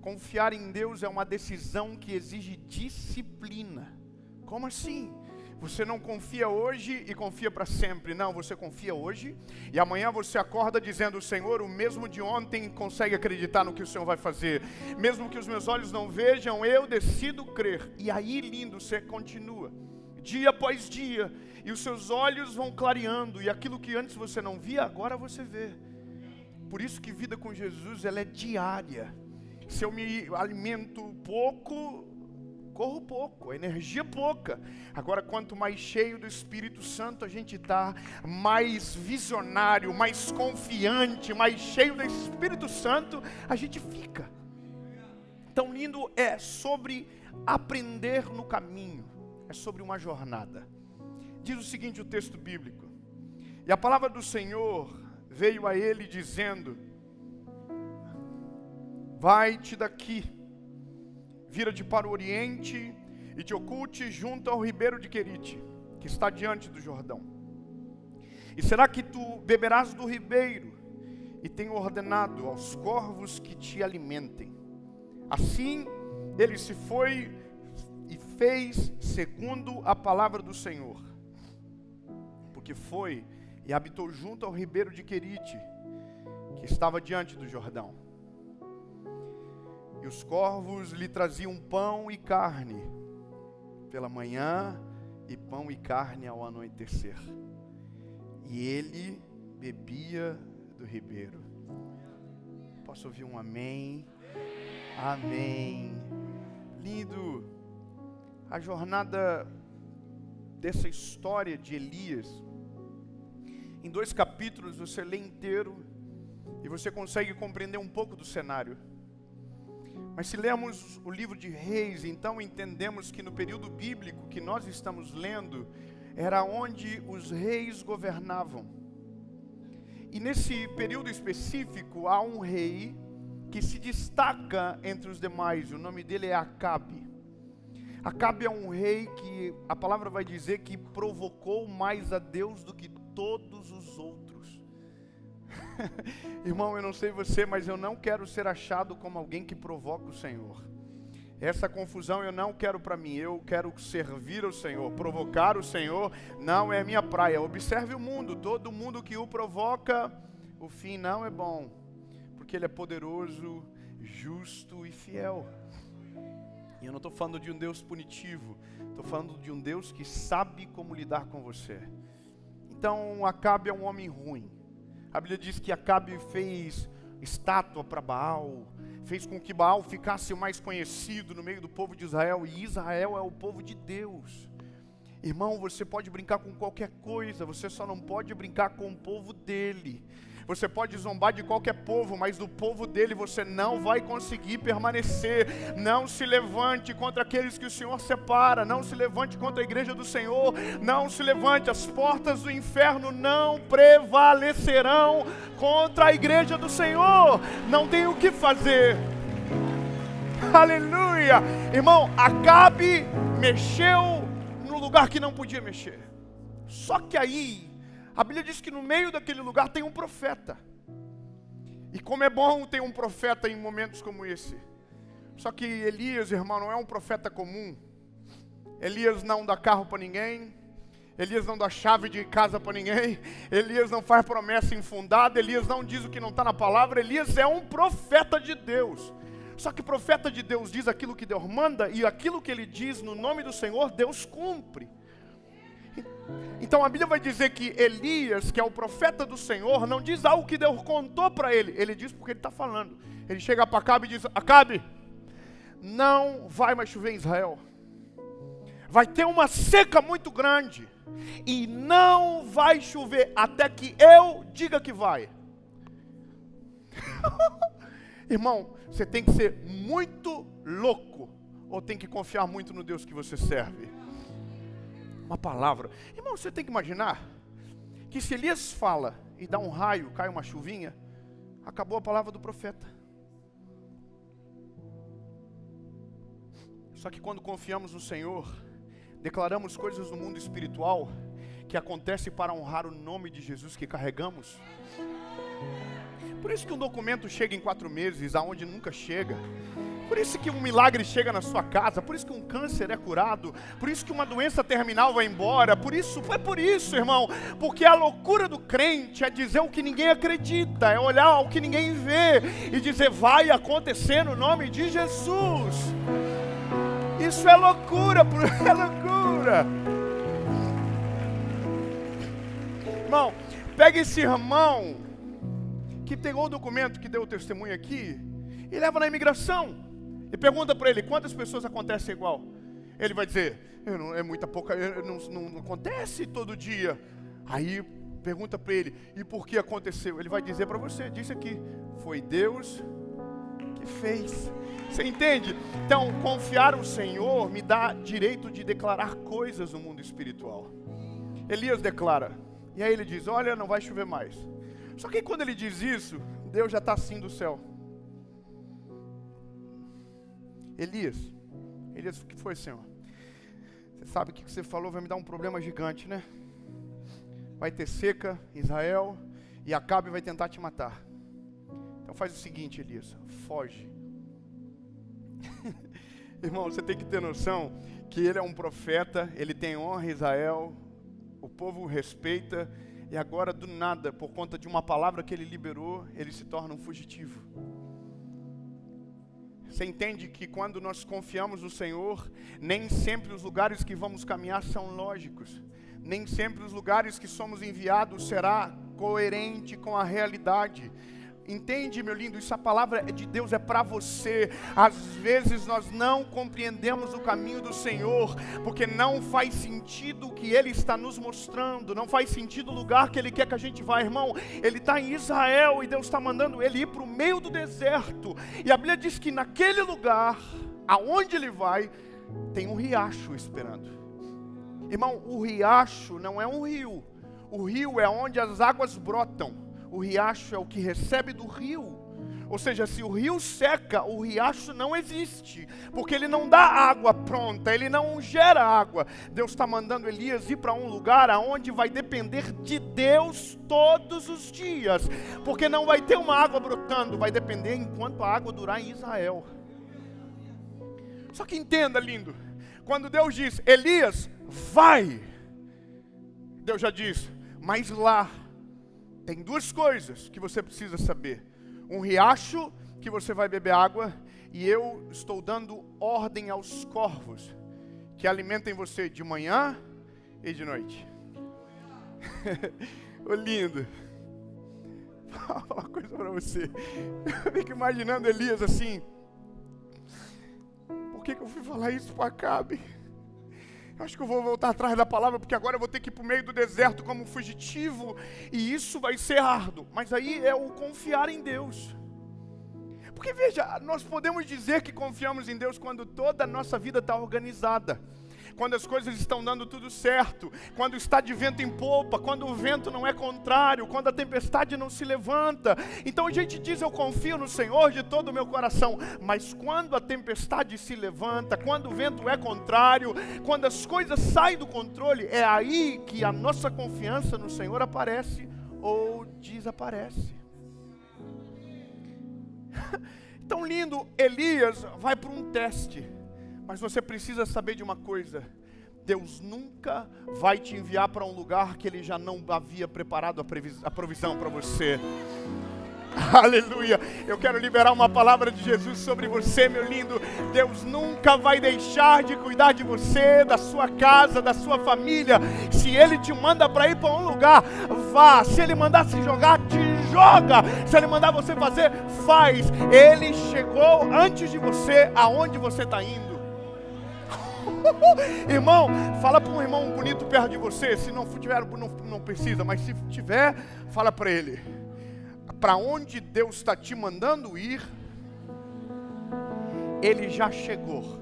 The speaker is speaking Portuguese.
Confiar em Deus é uma decisão que exige disciplina. Como assim? Você não confia hoje e confia para sempre. Não, você confia hoje e amanhã você acorda dizendo: Senhor, o mesmo de ontem consegue acreditar no que o Senhor vai fazer. Mesmo que os meus olhos não vejam, eu decido crer. E aí, lindo, você continua, dia após dia, e os seus olhos vão clareando, e aquilo que antes você não via, agora você vê. Por isso que vida com Jesus, ela é diária. Se eu me alimento pouco, corro pouco, energia pouca. Agora, quanto mais cheio do Espírito Santo a gente está, mais visionário, mais confiante, mais cheio do Espírito Santo a gente fica. Então, lindo, é sobre aprender no caminho, é sobre uma jornada. Diz o seguinte o texto bíblico: e a palavra do Senhor veio a ele dizendo: vai-te daqui, vira-te para o oriente e te oculte junto ao ribeiro de Querite, que está diante do Jordão. E será que tu beberás do ribeiro, e tenho ordenado aos corvos que te alimentem. Assim ele se foi e fez segundo a palavra do Senhor, porque foi e habitou junto ao ribeiro de Querite, que estava diante do Jordão. E os corvos lhe traziam pão e carne pela manhã, e pão e carne ao anoitecer. E ele bebia do ribeiro. Posso ouvir um amém? Amém. Lindo. A jornada dessa história de Elias, em 2 capítulos você lê inteiro e você consegue compreender um pouco do cenário. Mas se lermos o livro de Reis, então entendemos que no período bíblico que nós estamos lendo, era onde os reis governavam. E nesse período específico, há um rei que se destaca entre os demais. O nome dele é Acabe. Acabe é um rei que a palavra vai dizer que provocou mais a Deus do que todos os outros. Irmão, eu não sei você, mas eu não quero ser achado como alguém que provoca o Senhor. Essa confusão eu não quero para mim. Eu quero servir ao Senhor. Provocar o Senhor não é minha praia. Observe o mundo. Todo mundo que o provoca, o fim não é bom, porque Ele é poderoso, justo e fiel. E eu não estou falando de um Deus punitivo, estou falando de um Deus que sabe como lidar com você. Então Acabe é um homem ruim. A Bíblia diz que Acabe fez estátua para Baal, fez com que Baal ficasse mais conhecido no meio do povo de Israel, e Israel é o povo de Deus. Irmão, você pode brincar com qualquer coisa, você só não pode brincar com o povo dele. Você pode zombar de qualquer povo, mas do povo dele você não vai conseguir permanecer. Não se levante contra aqueles que o Senhor separa. Não se levante contra a igreja do Senhor. Não se levante. As portas do inferno não prevalecerão contra a igreja do Senhor. Não tem o que fazer. Aleluia. Irmão, Acabe mexeu no lugar que não podia mexer. Só que aí a Bíblia diz que no meio daquele lugar tem um profeta. E como é bom ter um profeta em momentos como esse. Só que Elias, irmão, não é um profeta comum. Elias não dá carro para ninguém. Elias não dá chave de casa para ninguém. Elias não faz promessa infundada. Elias não diz o que não está na palavra. Elias é um profeta de Deus. Só que profeta de Deus diz aquilo que Deus manda, e aquilo que ele diz no nome do Senhor, Deus cumpre. Então a Bíblia vai dizer que Elias, que é o profeta do Senhor, não diz algo que Deus contou para ele. Ele diz porque ele está falando. Ele chega para Acabe e diz: Acabe, não vai mais chover em Israel. Vai ter uma seca muito grande. E não vai chover até que eu diga que vai. Irmão, você tem que ser muito louco, ou tem que confiar muito no Deus que você serve. Uma palavra. Irmão, você tem que imaginar que se Elias fala e dá um raio, cai uma chuvinha, acabou a palavra do profeta. Só que quando confiamos no Senhor, declaramos coisas no mundo espiritual que acontecem para honrar o nome de Jesus que carregamos. Por isso que um documento chega em 4 meses, aonde nunca chega. Por isso que um milagre chega na sua casa, por isso que um câncer é curado, por isso que uma doença terminal vai embora, por isso, irmão, porque a loucura do crente é dizer o que ninguém acredita, é olhar o que ninguém vê e dizer vai acontecer no nome de Jesus. Isso é loucura, é loucura. Irmão, pega esse irmão que pegou o documento, que deu o testemunho aqui, e leva na imigração. E pergunta para ele, quantas pessoas acontecem igual? Ele vai dizer, é muita pouca, não acontece todo dia. Aí pergunta para ele, e por que aconteceu? Ele vai dizer para você, disse aqui, foi Deus que fez. Você entende? Então, confiar no Senhor me dá direito de declarar coisas no mundo espiritual. Elias declara, e aí ele diz, olha, não vai chover mais. Só que quando ele diz isso, Deus já está assim do céu. Elias, o que foi, Senhor? Você sabe que o que você falou vai me dar um problema gigante, né? Vai ter seca, Israel, e Acabe vai tentar te matar. Então faz o seguinte, Elias, foge. Irmão, você tem que ter noção que ele é um profeta, ele tem honra em Israel, o povo o respeita, e agora do nada, por conta de uma palavra que ele liberou, ele se torna um fugitivo. Você entende que quando nós confiamos no Senhor, nem sempre os lugares que vamos caminhar são lógicos. Nem sempre os lugares que somos enviados será coerente com a realidade. Entende, meu lindo? Isso, a palavra de Deus é para você. Às vezes nós não compreendemos o caminho do Senhor, porque não faz sentido o que Ele está nos mostrando, não faz sentido o lugar que Ele quer que a gente vá, irmão. Ele está em Israel e Deus está mandando ele ir para o meio do deserto. E a Bíblia diz que naquele lugar, aonde ele vai, tem um riacho esperando. Irmão, o riacho não é um rio. O rio é onde as águas brotam. O riacho é o que recebe do rio. Ou seja, se o rio seca, o riacho não existe, porque ele não dá água pronta, ele não gera água. Deus está mandando Elias ir para um lugar aonde vai depender de Deus todos os dias, porque não vai ter uma água brotando, vai depender enquanto a água durar em Israel. Só que entenda, lindo, quando Deus diz, Elias, vai, Deus já diz, mas lá tem 2 coisas que você precisa saber. Um riacho que você vai beber água, e eu estou dando ordem aos corvos que alimentem você de manhã e de noite. Ô lindo, vou falar uma coisa para você. Eu fico imaginando Elias assim. Por que eu fui falar isso para Acabe? Acho que eu vou voltar atrás da palavra, porque agora eu vou ter que ir para o meio do deserto como fugitivo, e isso vai ser árduo. Mas aí é o confiar em Deus. Porque veja, nós podemos dizer que confiamos em Deus quando toda a nossa vida está organizada, quando as coisas estão dando tudo certo, quando está de vento em popa, quando o vento não é contrário, quando a tempestade não se levanta. Então a gente diz, eu confio no Senhor de todo o meu coração, mas quando a tempestade se levanta, quando o vento é contrário, quando as coisas saem do controle, é aí que a nossa confiança no Senhor aparece ou desaparece. Então lindo, Elias vai para um teste. Mas você precisa saber de uma coisa: Deus nunca vai te enviar para um lugar que Ele já não havia preparado a provisão para você. Aleluia! Eu quero liberar uma palavra de Jesus sobre você, meu lindo. Deus nunca vai deixar de cuidar de você, da sua casa, da sua família. Se Ele te manda para ir para um lugar, vá. Se Ele mandar se jogar, te joga. Se Ele mandar você fazer, faz. Ele chegou antes de você aonde você está indo. Irmão, fala para um irmão bonito perto de você. Se não tiver, não precisa, mas se tiver, fala para ele: para onde Deus está te mandando ir, Ele já chegou.